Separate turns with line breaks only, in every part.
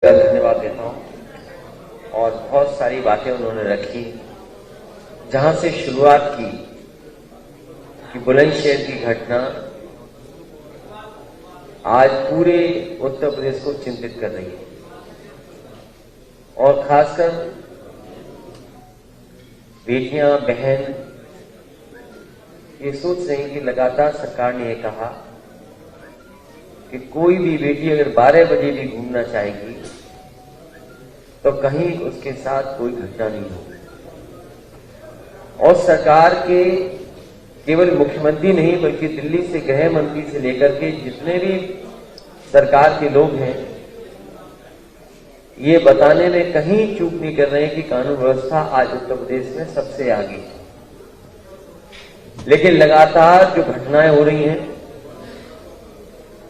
धन्यवाद देता हूं। और बहुत सारी बातें उन्होंने रखी, जहां से शुरुआत की कि बुलंदशहर की घटना आज पूरे उत्तर प्रदेश को चिंतित कर रही है और खासकर बेटियां बहन ये सोच रही कि लगातार सरकार ने यह कहा कि कोई भी बेटी अगर 12 बजे भी घूमना चाहेगी तो कहीं उसके साथ कोई घटना नहीं होगी। और सरकार के केवल मुख्यमंत्री नहीं बल्कि दिल्ली से गृह मंत्री से लेकर के जितने भी सरकार के लोग हैं ये बताने में कहीं चूक नहीं कर रहे हैं कि कानून व्यवस्था आज उत्तर प्रदेश में सबसे आगे है। लेकिन लगातार जो घटनाएं हो रही हैं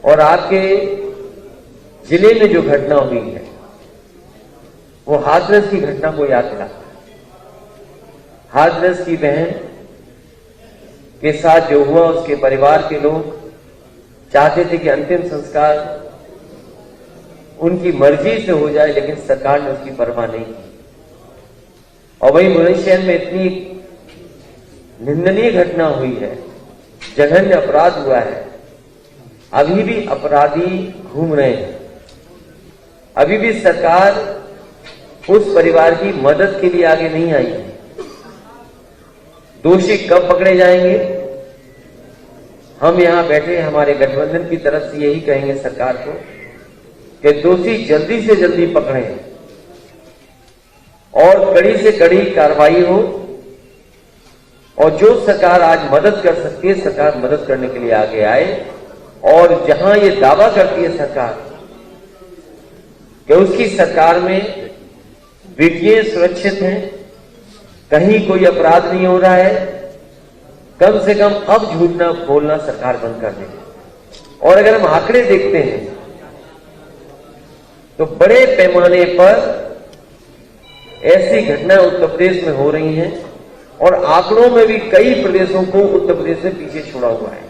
और आपके जिले में जो घटना हुई है वो हाथरस की घटना को याद दिलाता है। हाथरस की बहन के साथ जो हुआ उसके परिवार के लोग चाहते थे कि अंतिम संस्कार उनकी मर्जी से हो जाए, लेकिन सरकार ने उसकी परवाह नहीं की। और वही बुलंदशहर में इतनी निंदनीय घटना हुई है, जघन्य अपराध हुआ है, अभी भी अपराधी घूम रहे हैं। अभी भी सरकार उस परिवार की मदद के लिए आगे नहीं आई है। दोषी कब पकड़े जाएंगे? हम यहां बैठे हमारे गठबंधन की तरफ से यही कहेंगे सरकार को कि दोषी जल्दी से जल्दी पकड़े और कड़ी से कड़ी कार्रवाई हो। और जो सरकार आज मदद कर सकती है सरकार मदद करने के लिए आगे आए। और जहां ये दावा करती है सरकार कि उसकी सरकार में बेटियां सुरक्षित हैं, कहीं कोई अपराध नहीं हो रहा है, कम से कम अब झूठ ना बोलना सरकार बंद कर दे। और अगर हम आंकड़े देखते हैं तो बड़े पैमाने पर ऐसी घटनाएं उत्तर प्रदेश में हो रही हैं और आंकड़ों में भी कई प्रदेशों को उत्तर प्रदेश से पीछे छोड़ा हुआ है।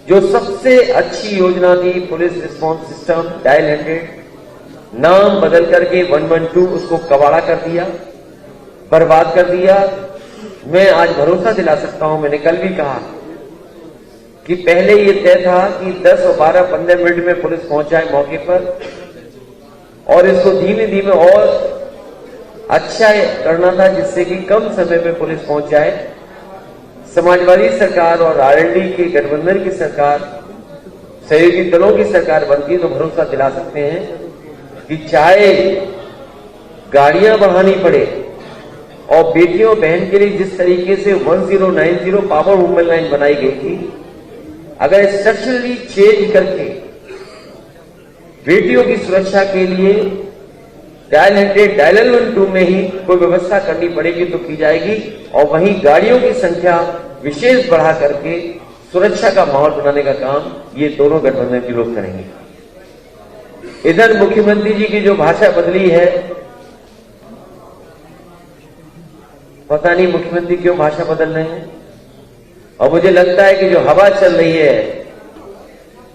जो सबसे अच्छी योजना थी पुलिस रिस्पांस सिस्टम डायल 100 नाम बदल करके 112 उसको कबाड़ा कर दिया, बर्बाद कर दिया। मैं आज भरोसा दिला सकता हूं, मैंने कल भी कहा कि पहले ये तय था कि 10 और 12 15 मिनट में पुलिस पहुंच जाए मौके पर और इसको धीमे धीमे और अच्छा करना था जिससे कि कम समय में पुलिस पहुंच जाए। समाजवादी सरकार और आरएलडी की गठबंधन की सरकार सहयोगी दलों की सरकार बनती तो भरोसा दिला सकते हैं कि चाहे गाड़ियां बढ़ानी पड़े और बेटियों बहन के लिए जिस तरीके से 1090 पावर वुमेन लाइन बनाई गई थी, अगर स्ट्रक्चरली चेंज करके बेटियों की सुरक्षा के लिए डायल 100 डायल 112 में ही कोई व्यवस्था करनी पड़ेगी तो की जाएगी। और वहीं गाड़ियों की संख्या विशेष बढ़ा करके सुरक्षा का माहौल बनाने का काम ये दोनों गठबंधन के लोग करेंगे। इधर मुख्यमंत्री जी की जो भाषा बदली है, पता नहीं मुख्यमंत्री क्यों भाषा बदल रहे हैं। और मुझे लगता है कि जो हवा चल रही है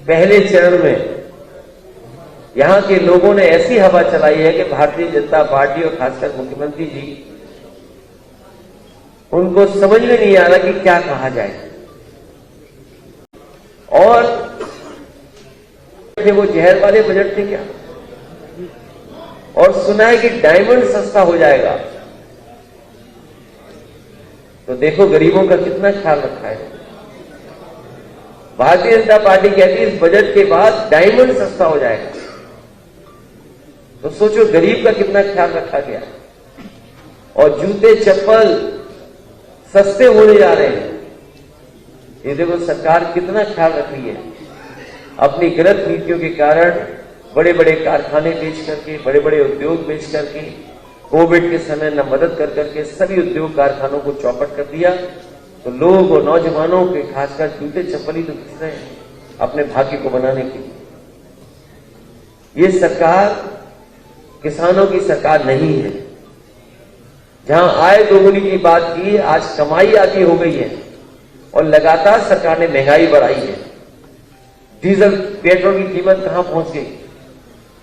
पहले चरण में यहां के लोगों ने ऐसी हवा चलाई है कि भारतीय जनता पार्टी और खासकर मुख्यमंत्री जी उनको समझ में नहीं आ रहा कि क्या कहा जाए। और वो जहर वाले बजट थे क्या? और सुना है कि डायमंड सस्ता हो जाएगा। तो देखो गरीबों का कितना ख्याल रखा है। भारतीय जनता पार्टी कहती है इस बजट के बाद डायमंड सस्ता हो जाएगा। तो सोचो गरीब का कितना ख्याल रखा गया। और जूते चप्पल सस्ते होने जा रहे हैं। ये देखो सरकार कितना ख्याल रख रही है। अपनी गलत नीतियों के कारण बड़े बड़े कारखाने बेच करके, बड़े बड़े उद्योग बेच करके, कोविड के समय न मदद कर करके सभी उद्योग कारखानों को चौपट कर दिया। तो लोग और नौजवानों के खासकर जूते चप्पल ही तो घिस रहे हैं अपने भाग्य को बनाने के लिए। ये सरकार किसानों की सरकार नहीं है। जहां आय दोगुनी की बात की, आज कमाई आधी हो गई है और लगातार सरकार ने महंगाई बढ़ाई है। डीजल पेट्रोल की कीमत कहां पहुंच गई?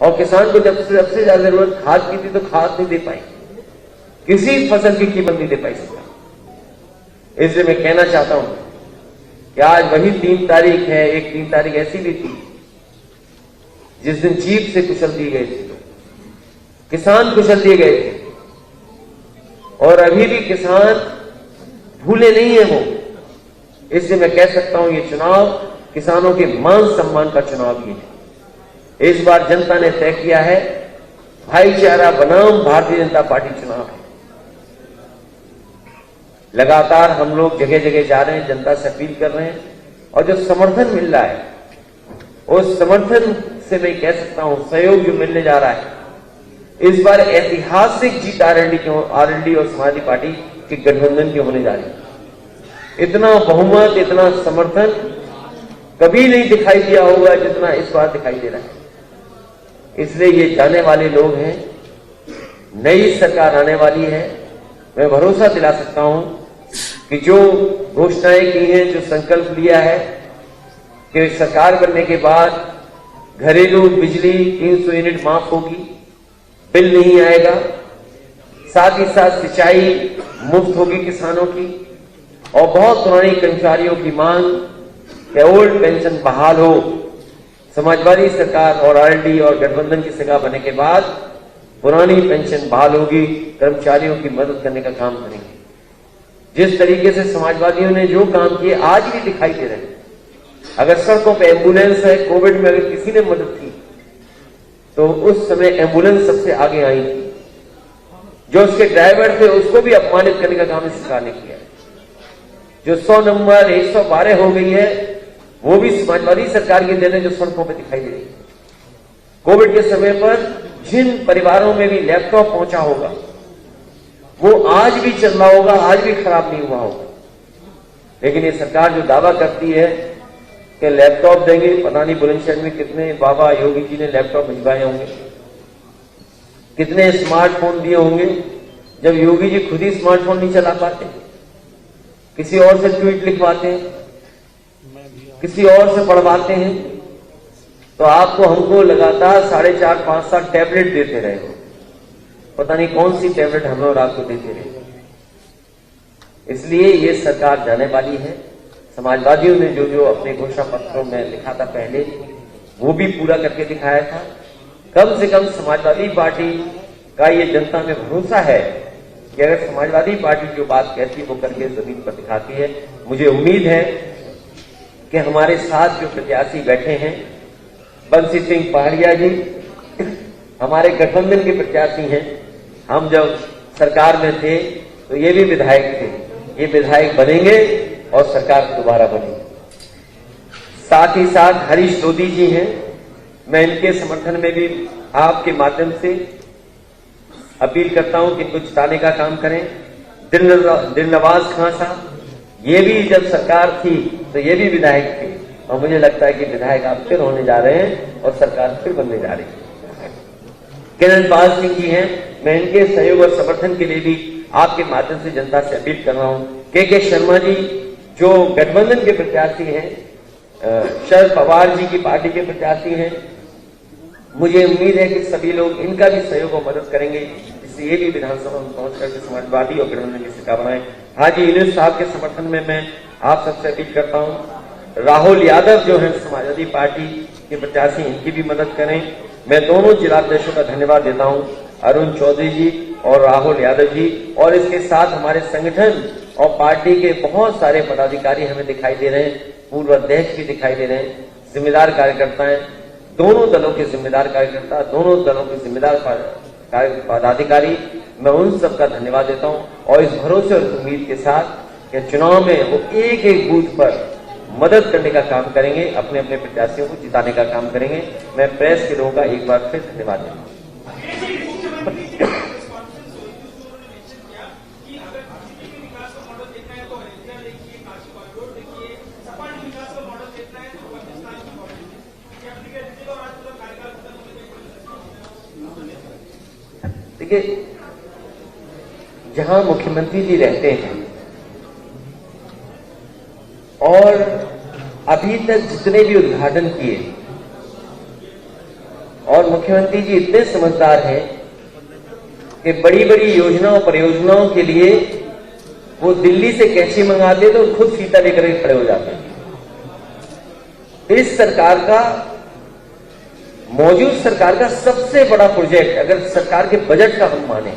और किसान को जब सबसे ज्यादा जरूरत खाद की थी तो खाद नहीं दे पाई, किसी फसल की कीमत नहीं दे पाई सरकार। इसलिए मैं कहना चाहता हूं कि आज वही 3 तारीख है, एक 3 तारीख ऐसी भी थी जिस दिन जीप से कुचल दिए गए थे, किसान कुचल दिए गए थे, और अभी भी किसान भूले नहीं है वो। इसलिए मैं कह सकता हूं ये चुनाव किसानों के मान सम्मान का चुनाव भी है। इस बार जनता ने तय किया है भाईचारा बनाम भारतीय जनता पार्टी चुनाव है। लगातार हम लोग जगह जगह जा रहे हैं, जनता से अपील कर रहे हैं, और जो समर्थन मिल रहा है उस समर्थन से मैं कह सकता हूं सहयोग जो मिलने जा रहा है, इस बार ऐतिहासिक जीत आरएलडी और समाजवादी पार्टी के गठबंधन की होने जा रही है। इतना बहुमत, इतना समर्थन कभी नहीं दिखाई दिया होगा जितना इस बार दिखाई दे रहा है। इसलिए ये जाने वाले लोग हैं, नई सरकार आने वाली है। मैं भरोसा दिला सकता हूं कि जो घोषणाएं की हैं, जो संकल्प लिया है कि सरकार बनने के बाद घरेलू बिजली 300 यूनिट माफ होगी, बिल नहीं आएगा, साथ ही साथ सिंचाई मुफ्त होगी किसानों की, और बहुत पुरानी कर्मचारियों की मांग कि ओल्ड पेंशन बहाल हो। समाजवादी सरकार और आरएलडी और गठबंधन की सरकार बनने के बाद पुरानी पेंशन बहाल होगी, कर्मचारियों की मदद करने का काम करेंगे। जिस तरीके से समाजवादियों ने जो काम किए आज भी दिखाई दे रहे हैं। अगर सड़कों पे एम्बुलेंस है, कोविड में अगर किसी ने मदद की तो उस समय एम्बुलेंस सबसे आगे आई थी। जो उसके ड्राइवर थे उसको भी अपमानित करने का काम इस सरकार ने किया। जो 100 नंबर 112 हो गई है वो भी समाजवादी सरकार की देन है, जो सड़कों पे दिखाई दे रही है। कोविड के समय पर जिन परिवारों में भी लैपटॉप पहुंचा होगा वो आज भी चल रहा होगा, आज भी खराब नहीं हुआ होगा। लेकिन ये सरकार जो दावा करती है कि लैपटॉप देंगे, पता नहीं बुलंदशहर में कितने बाबा योगी जी ने लैपटॉप भिजवाए होंगे, कितने स्मार्टफोन दिए होंगे, जब योगी जी खुद ही स्मार्टफोन नहीं चला पाते, किसी और से ट्वीट लिखवाते हैं, किसी और से पढ़वाते हैं। तो आपको हमको लगातार 4.5-5 साल टैबलेट देते रहे, पता नहीं कौन सी टैबलेट हमें और आपको देते रहे। इसलिए ये सरकार जाने वाली है। समाजवादियों ने जो जो अपने घोषणा पत्रों में लिखा था पहले, वो भी पूरा करके दिखाया था। कम से कम समाजवादी पार्टी का ये जनता में भरोसा है कि अगर समाजवादी पार्टी जो बात कहती है वो करके जमीन पर दिखाती है। मुझे उम्मीद है कि हमारे साथ जो प्रत्याशी बैठे हैं, बंसी सिंह पहाड़िया जी हमारे गठबंधन के प्रत्याशी हैं। हम जब सरकार में थे तो ये भी विधायक थे, ये विधायक बनेंगे और सरकार दोबारा बनेगी। साथ ही साथ हरीश लोधी जी हैं, मैं इनके समर्थन में भी आपके माध्यम से अपील करता हूं कि इनको जिताने का काम करें। दिलनवाज खां साहब, ये भी जब सरकार थी तो ये भी विधायक थे, और मुझे लगता है कि विधायक आप फिर होने जा रहे हैं और सरकार फिर बनने जा रही है। किरणपाल सिंह जी हैं, मैं इनके सहयोग और समर्थन के लिए भी आपके माध्यम से जनता से अपील कर रहा हूं। के शर्मा जी जो गठबंधन के प्रत्याशी हैं, शरद पवार जी की पार्टी के प्रत्याशी हैं, मुझे उम्मीद है कि सभी लोग इनका भी सहयोग और मदद करेंगे, इससे ये भी विधानसभा में पहुंच करके समाजवादी और गठबंधन की सरकार बनाए। हाजी यूनुस साहब के समर्थन में मैं आप सबसे अपील करता हूं। राहुल यादव जो है समाजवादी पार्टी के प्रत्याशी, इनकी भी मदद करें। मैं दोनों जिलाध्यक्षों का धन्यवाद देता हूं, अरुण चौधरी जी और राहुल यादव जी, और इसके साथ हमारे संगठन और पार्टी के बहुत सारे पदाधिकारी हमें दिखाई दे रहे हैं, पूर्व अध्यक्ष भी दिखाई दे रहे हैं, जिम्मेदार कार्यकर्ता हैं, दोनों दलों के जिम्मेदार कार्यकर्ता, दोनों दलों के जिम्मेदार पदाधिकारी। मैं उन सबका धन्यवाद देता हूं और इस भरोसे और उम्मीद के साथ कि चुनाव में वो एक एक बूथ पर मदद करने का काम करेंगे, अपने अपने प्रत्याशियों को जिताने का काम करेंगे। मैं प्रेस के लोगों का एक बार फिर धन्यवाद देता हूं। देखिए, जहां मुख्यमंत्री जी रहते हैं और अभी तक जितने भी उद्घाटन किए और मुख्यमंत्री जी इतने समझदार हैं कि बड़ी बड़ी योजनाओं परियोजनाओं के लिए वो दिल्ली से कैंची मंगाते तो खुद फीता लेकर के खड़े हो जाते। इस सरकार का, मौजूद सरकार का सबसे बड़ा प्रोजेक्ट अगर सरकार के बजट का हम माने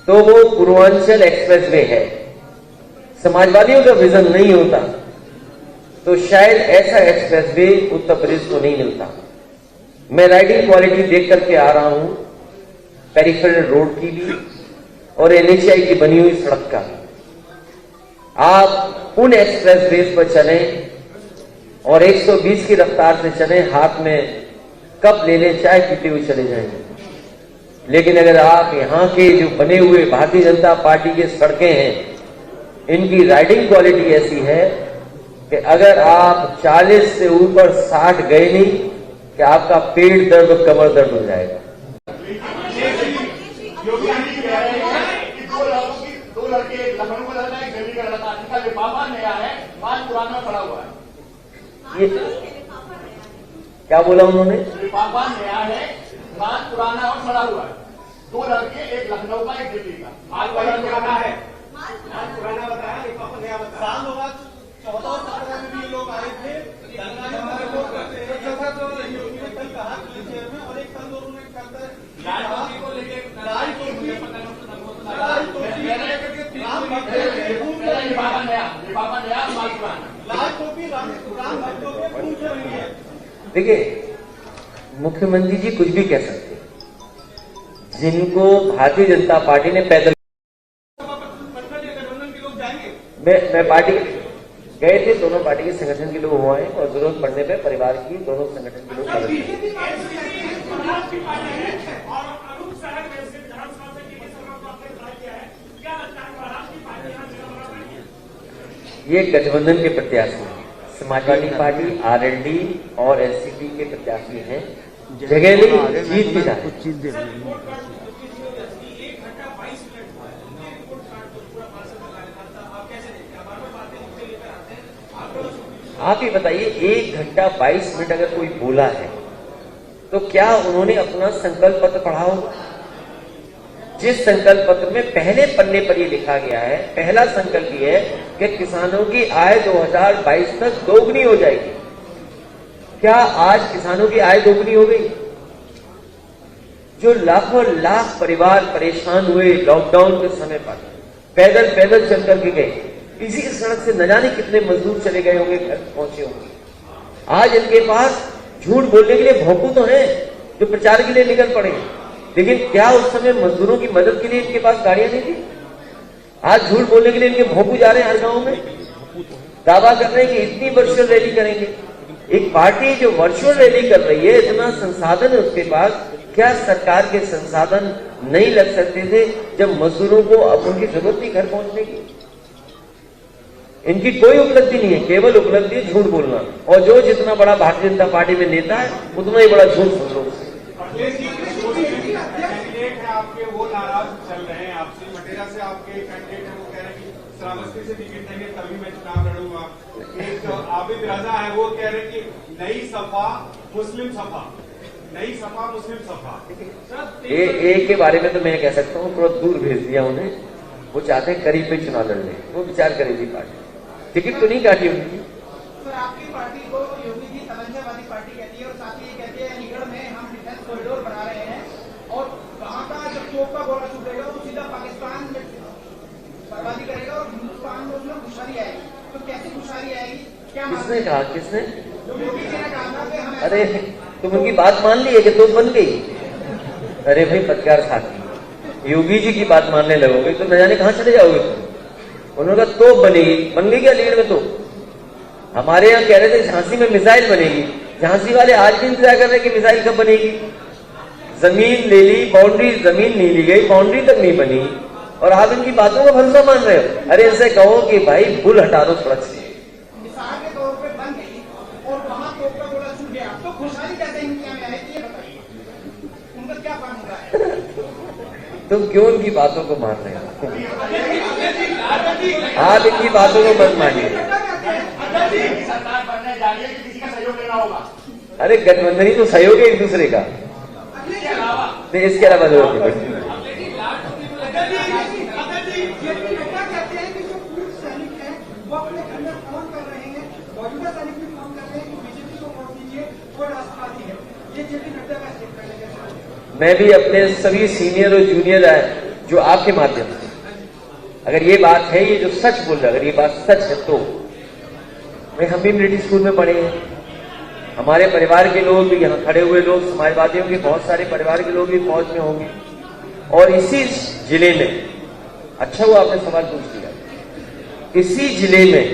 तो वो पूर्वांचल एक्सप्रेसवे है। समाजवादियों का विजन नहीं होता तो शायद ऐसा एक्सप्रेसवे उत्तर प्रदेश को नहीं मिलता। मैं राइडिंग क्वालिटी देख करके आ रहा हूं, पेरिफेरल रोड की भी और एनएचआई की बनी हुई सड़क का। आप उन एक्सप्रेसवे पर चलें और 120 की रफ्तार से चलें, हाथ में कप ले लें, चाय पीते हुए चले जाएंगे। लेकिन अगर आप यहाँ के जो बने हुए भारतीय जनता पार्टी के सड़कें हैं, इनकी राइडिंग क्वालिटी ऐसी है कि अगर आप 40 से ऊपर 60 गए नहीं कि आपका पेट दर्द और कमर दर्द हो जाएगा।
दो लड़के लखनऊ का लड़का एक दिल्ली का लड़का, जिसका लिफाफा नया है, माल पुराना पड़ा हुआ है।
ये क्या बोला उन्होंने?
लिफाफा नया है, माल पुराना और पड़ा हुआ है। दो लड़के, एक लखनऊ का एक दिल्ली का, माल पुराना है, माल पुराना बताया, लिफाफा नया बताया। साल होगा 14 और 17 में भी लोग आए थे, कहा और एक साल दोनों ने को लेके
देखिए, मुख्यमंत्री जी कुछ भी कह सकते हैं, जिनको भारतीय जनता पार्टी ने पैदल मैं पार्टी गए थे, दोनों पार्टी के संगठन के लोग हुए हैं और जरूरत पड़ने पे परिवार की दोनों संगठन के लोग ये गठबंधन के प्रत्याशी हैं। समाजवादी पार्टी, आरएलडी और एनसीपी के प्रत्याशी हैं। जगह नहीं, जीत भी जाए। आप ही बताइए, 1 घंटा 22 मिनट अगर कोई बोला है तो क्या उन्होंने अपना संकल्प पत्र पढ़ा होगा? जिस संकल्प पत्र में पहले पन्ने पर ये लिखा गया है, पहला संकल्प ये है कि किसानों की आय 2022 तक दोगुनी हो जाएगी। क्या आज किसानों की आय दोगुनी हो गई? जो लाखों लाख परिवार परेशान हुए लॉकडाउन के समय पर, पैदल चल करके गए, इसी सड़क से न जाने कितने मजदूर चले गए होंगे, घर पहुंचे होंगे। आज इनके पास झूठ बोलने के लिए भोंपू तो हैं जो प्रचार के लिए निकल पड़े, लेकिन क्या उस समय मजदूरों की मदद के लिए इनके पास गाड़ियां नहीं थी? आज झूठ बोलने के लिए इनके भोंपू जा रहे हैं हर गांव में, दावा कर रहे हैं कि इतनी वर्चुअल रैली करेंगे। एक पार्टी जो वर्चुअल रैली कर रही है, इतना संसाधन है उसके पास, क्या सरकार के संसाधन नहीं लग सकते थे जब मजदूरों को अब उनकी जरूरत थी घर पहुंचने की? इनकी कोई उपलब्धि नहीं है, केवल उपलब्धि झूठ बोलना। और जो जितना बड़ा भारतीय जनता पार्टी में नेता है, उतना ही बड़ा झूठ सुन लो।
आपके वो नाराज चल रहे हैं आपसे, मटेरा से आपके कैंडिडेट है, वो कह रहे हैं कि श्रावस्ती से टिकट देंगे तभी मैं चुनाव लड़ूंगा। एक आबिद राजा है, वो कह रहे कि नई सपा मुस्लिम सपा, नई सपा मुस्लिम सपा।
एक के बारे में तो मैं कह सकता हूँ, थोड़ा दूर भेज दिया उन्हें। वो चाहते हैं करीब पे चुनाव लड़ने, वो विचार करेगी पार्टी, टिकट तो नहीं काटी उनकी।
सर, आपकी पार्टी को योगी जी तमंचावादी पार्टी कहती है और साथ ही ये कहती है अलीगढ़ में हम डिफेंस कॉरिडोर बना रहे हैं और वहां का जब तोप का गोला छूटेगा तो सीधा पाकिस्तान में बर्बादी करेगा और हिंदुस्तान में उसमें खुशहाली आएगी। तो कैसे खुशहाली आएगी? क्या
किसने कहा? किसने?
योगी जी ने कहा था कि हम,
अरे तुम उनकी बात मान ली है कि तोप बन गई? अरे भाई पत्रकार साथी, योगी जी की बात मानने लगोगे तो न जाने कहां चले जाओगे तुम। उन्होंने कहा तोप बनेगी, बन गई क्या अलीगढ़ में? तो हमारे यहाँ कह रहे थे झांसी में मिसाइल बनेगी, झांसी वाले आज भी इंतजार कर रहे हैं कि मिसाइल कब बनेगी। जमीन ले ली, बाउंड्री जमीन नहीं ली गई, बाउंड्री तक नहीं बनी, और आप इनकी बातों का भरोसा मान रहे हो। अरे इनसे कहो कि भाई पुल हटा दो सड़क से।
मिसाल के तौर पे बन गई और वहां तोप का गोला छूट गया, तो खुशहाली कैसे इंडिया में आएगी ये बताइए, उनका क्या फार्मूला है?
तुम क्यों उनकी बातों को मान रहे हो? आप इनकी बातों को मत मानिए।
सरकार बनने जा रही है कि किसी का सहयोग लेना होगा।
अरे गठबंधनी तो सहयोग है एक दूसरे का, नहीं इसके अलावा जरूरत नहीं पड़ती। मैं भी अपने सभी सीनियर और जूनियर जो आपके माध्यम से, अगर ये बात है, ये जो सच बोल रहा है, अगर ये बात सच है तो हम भी मिलिट्री स्कूल में पढ़े हैं, हमारे परिवार के लोग भी, यहाँ खड़े हुए लोग समाजवादियों के बहुत सारे परिवार के लोग भी फौज में होंगे। और इसी जिले में, अच्छा हुआ आपने सवाल पूछ लिया, इसी जिले में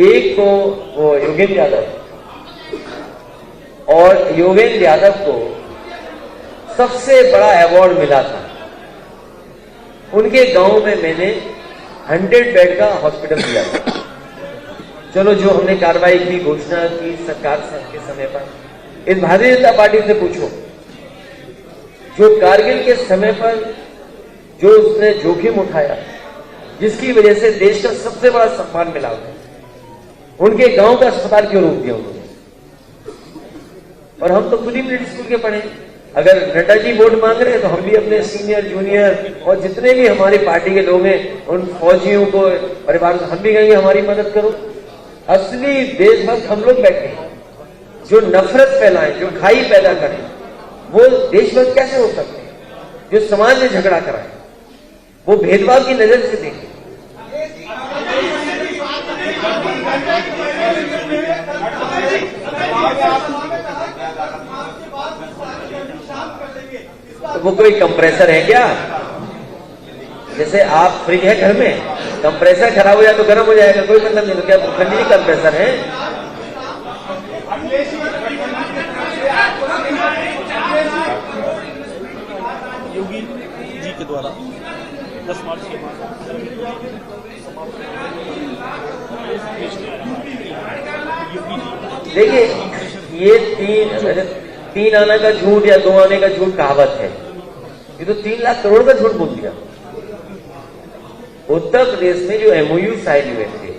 एक को वो योगेंद्र यादव, और योगेंद्र यादव को सबसे बड़ा अवार्ड मिला था। उनके गांव में मैंने 100 बेड का हॉस्पिटल दिया था। चलो, जो हमने कार्रवाई की, घोषणा की सरकार के समय पर, इस भारतीय जनता पार्टी से पूछो, जो कारगिल के समय पर जो उसने जोखिम उठाया, जिसकी वजह से देश का सबसे बड़ा सम्मान मिला उनके गांव का अस्पताल क्यों रोक दिया उन्होंने? और हम तो खुद ही मिलिट्री स्कूल के पढ़े। अगर नड्डा जी वोट मांग रहे हैं तो हम भी अपने सीनियर जूनियर और जितने भी हमारी पार्टी के लोग हैं, उन फौजियों को, परिवार को हम भी कहेंगे हमारी मदद करो। असली देशभक्त हम लोग बैठे हैं, जो नफरत फैलाएं, जो खाई पैदा करें, वो देशभक्त कैसे हो सकते हैं? जो समाज में झगड़ा कराएं, वो भेदभाव की नजर से देखें। तो वो कोई कंप्रेसर है क्या? जैसे आप फ्रिज है घर में, कंप्रेसर खराब हो जाए तो गर्म हो जाएगा, कोई मतलब नहीं। तो क्या ठंडी कंप्रेसर है?
योगी जी के द्वारा 10 मार्च के बाद
देखिए, ये तीन आना का झूठ या 2 आने का झूठ कहावत है। ये तो 3 लाख करोड़ का झूठ बोल दिया। उत्तर प्रदेश में जो MOU साइन हुए थे,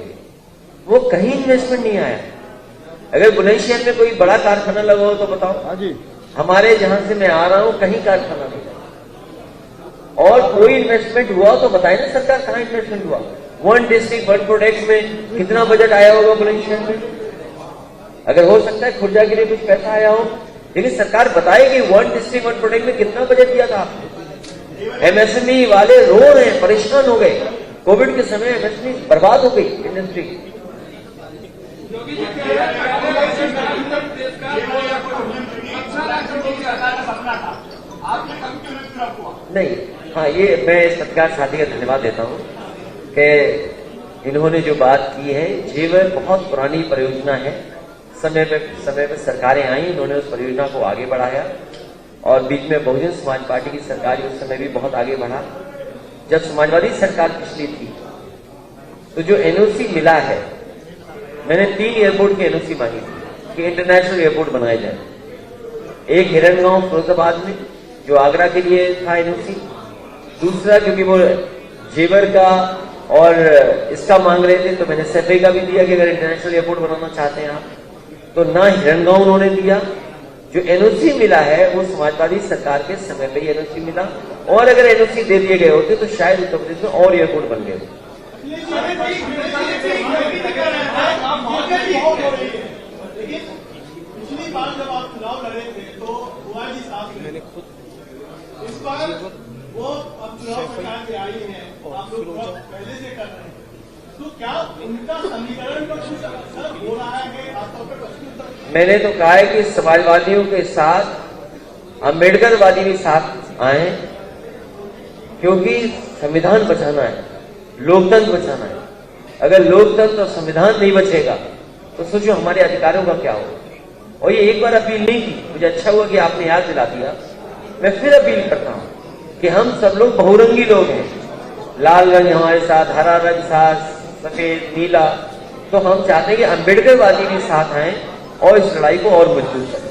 वो कहीं इन्वेस्टमेंट नहीं आया। अगर बुलंदशहर में कोई बड़ा कारखाना लगा हो तो बताओ। हाँ जी, हमारे जहां से मैं आ रहा हूं कहीं कारखाना नहीं। और कोई इन्वेस्टमेंट हुआ तो बताए ना सरकार, कहां इन्वेस्टमेंट हुआ? 1 डिस्ट्रिक्ट 1 प्रोडक्ट में कितना बजट आया होगा बुलंदशहर में? अगर हो सकता है खुर्जा के लिए कुछ पैसा आया हो, लेकिन सरकार बताए कि 1 डिस्ट्रिक्ट 1 प्रोडक्ट में कितना बजट दिया था आपने? MSME वाले रो रहे हैं, परेशान हो गए। कोविड के समय MSME बर्बाद हो गई इंडस्ट्री। नहीं, हाँ, ये मैं इस पत्रकार साथी का धन्यवाद देता हूँ कि इन्होंने जो बात की है, जेवर बहुत पुरानी परियोजना है। समय में सरकारें आई, इन्होंने उस परियोजना को आगे बढ़ाया और बीच में बहुजन समाज पार्टी की सरकार उस समय भी बहुत आगे बढ़ा। जब समाजवादी सरकार पिछली थी तो जो NOC मिला है, मैंने 3 एयरपोर्ट की NOC मांगी थी कि इंटरनेशनल एयरपोर्ट बनाए जाए। एक हिरणगांव फिरोजाबाद में जो आगरा के लिए था NOC, दूसरा क्योंकि वो जेवर का और इसका मांग रहे थे तो मैंने सैफई का भी दिया कि अगर इंटरनेशनल एयरपोर्ट बनाना चाहते हैं आप, तो ना हिरणगांव उन्होंने दिया। जो NOC मिला है वो समाजवादी सरकार के समय पे ही NOC मिला, और अगर NOC दे दिए गए होते तो शायद उत्तर प्रदेश में और एयरपोर्ट बन गए।
पिछली बार जब आप चुनाव लड़े थे तो बुआ जी साथ मैंने खुद, इस बार वो अब चुनाव सरकार से आई है, आप लोग पहले से कर रहे हैं, तो क्या उनका समीकरण का कुछ असर हो रहा है? खासतौर पर
मैंने तो कहा है कि समाजवादियों के साथ अम्बेडकरवादी भी साथ आए, क्योंकि संविधान बचाना है, लोकतंत्र बचाना है। अगर लोकतंत्र और संविधान नहीं बचेगा तो सोचो हमारे अधिकारों का क्या होगा। और ये एक बार अपील नहीं की, मुझे अच्छा हुआ कि आपने याद दिला दिया। मैं फिर अपील करता हूं कि हम सब लोग बहुरंगी लोग हैं, लाल रंग हमारे साथ, हरा रंग साथ, सफेद, नीला, तो हम चाहते हैं कि अम्बेडकरवादी भी साथ आए और इस लड़ाई को और मजबूत करें।